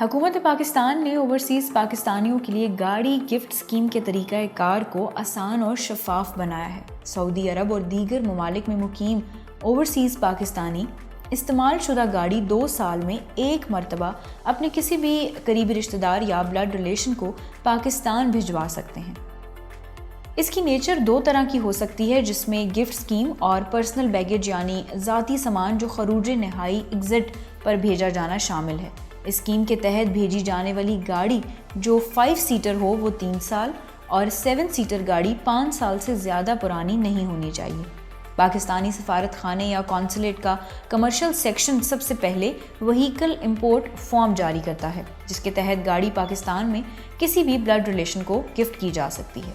حکومت پاکستان نے اوورسیز پاکستانیوں کے لیے گاڑی گفٹ اسکیم کے طریقہ کار کو آسان اور شفاف بنایا ہے۔ سعودی عرب اور دیگر ممالک میں مقیم اوورسیز پاکستانی استعمال شدہ گاڑی 2 سال میں ایک مرتبہ اپنے کسی بھی قریبی رشتہ دار یا بلڈ ریلیشن کو پاکستان بھجوا سکتے ہیں۔ اس کی نیچر 2 طرح کی ہو سکتی ہے، جس میں گفٹ اسکیم اور پرسنل بیگیج یعنی ذاتی سامان جو خروج نہائی ایگزٹ پر بھیجا جانا شامل ہے۔ اسکیم کے تحت بھیجی جانے والی گاڑی جو 5 سیٹر ہو وہ 3 سال اور 7 سیٹر گاڑی 5 سال سے زیادہ پرانی نہیں ہونی چاہیے۔ پاکستانی سفارت خانے یا کونسلیٹ کا کمرشل سیکشن سب سے پہلے وہیکل امپورٹ فارم جاری کرتا ہے، جس کے تحت گاڑی پاکستان میں کسی بھی بلڈ ریلیشن کو گفٹ کی جا سکتی ہے۔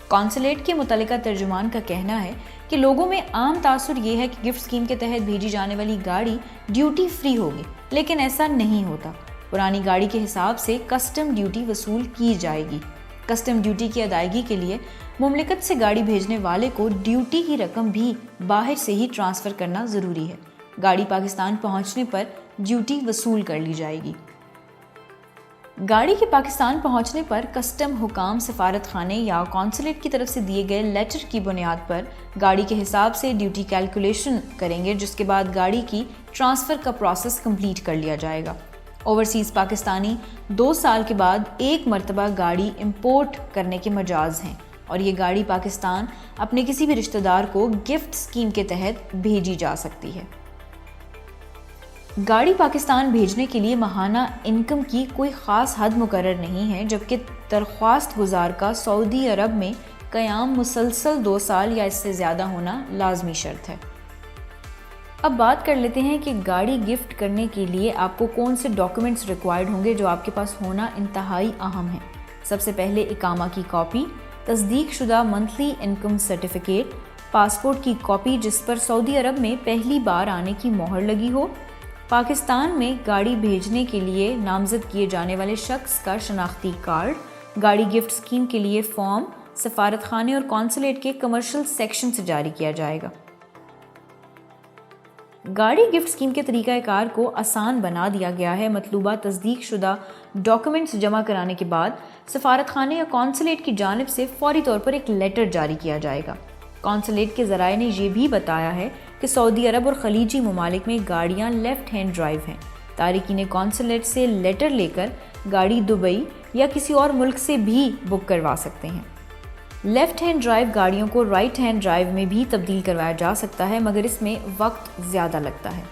کونسلیٹ کے متعلقہ ترجمان کا کہنا ہے کہ لوگوں میں عام تاثر یہ ہے کہ گفٹ اسکیم کے تحت بھیجی جانے والی گاڑی ڈیوٹی فری ہوگی، لیکن ایسا نہیں ہوتا۔ پرانی گاڑی کے حساب سے کسٹم ڈیوٹی وصول کی جائے گی۔ کسٹم ڈیوٹی کی ادائیگی کے لیے مملکت سے گاڑی بھیجنے والے کو ڈیوٹی کی رقم بھی باہر سے ہی ٹرانسفر کرنا ضروری ہے۔ گاڑی پاکستان پہنچنے پر ڈیوٹی وصول کر لی جائے گی۔ گاڑی کے پاکستان پہنچنے پر کسٹم حکام سفارت خانے یا کونسلیٹ کی طرف سے دیے گئے لیٹر کی بنیاد پر گاڑی کے حساب سے ڈیوٹی کیلکولیشن کریں گے، جس کے بعد گاڑی کی ٹرانسفر کا پروسیس کمپلیٹ کر لیا جائے گا۔ اوورسیز پاکستانی 2 سال کے بعد ایک مرتبہ گاڑی امپورٹ کرنے کے مجاز ہیں اور یہ گاڑی پاکستان اپنے کسی بھی رشتہ دار کو گفٹ اسکیم کے تحت بھیجی جا سکتی ہے۔ گاڑی پاکستان بھیجنے کے لیے ماہانہ انکم کی کوئی خاص حد مقرر نہیں ہے، جبکہ درخواست گزار کا سعودی عرب میں قیام مسلسل 2 سال یا اس سے زیادہ ہونا لازمی شرط ہے۔ اب بات کر لیتے ہیں کہ گاڑی گفٹ کرنے کے لیے آپ کو کون سے ڈاکومنٹس ریکوائرڈ ہوں گے جو آپ کے پاس ہونا انتہائی اہم ہے۔ سب سے پہلے اقامہ کی کاپی، تصدیق شدہ منتھلی انکم سرٹیفکیٹ، پاسپورٹ کی کاپی جس پر سعودی عرب میں پہلی بار آنے کی مہر لگی ہو، پاکستان میں گاڑی بھیجنے کے لیے نامزد کیے جانے والے شخص کا شناختی کارڈ، گاڑی گفٹ اسکیم کے لیے فارم سفارت خانے اور کونسلیٹ کے کمرشل سیکشن سے جاری کیا جائے گا۔ گاڑی گفٹ اسکیم کے طریقہ کار کو آسان بنا دیا گیا ہے۔ مطلوبہ تصدیق شدہ ڈاکومنٹس جمع کرانے کے بعد سفارت خانے یا کونسلیٹ کی جانب سے فوری طور پر ایک لیٹر جاری کیا جائے گا۔ کونسلیٹ کے ذرائع نے یہ بھی بتایا ہے کہ سعودی عرب اور خلیجی ممالک میں گاڑیاں لیفٹ ہینڈ ڈرائیو ہیں۔ تارکین کونسلیٹ سے لیٹر لے کر گاڑی دبئی یا کسی اور ملک سے بھی بک کروا سکتے ہیں۔ لیفٹ ہینڈ ڈرائیو گاڑیوں کو رائٹ ہینڈ ڈرائیو میں بھی تبدیل کروایا جا سکتا ہے، مگر اس میں وقت زیادہ لگتا ہے۔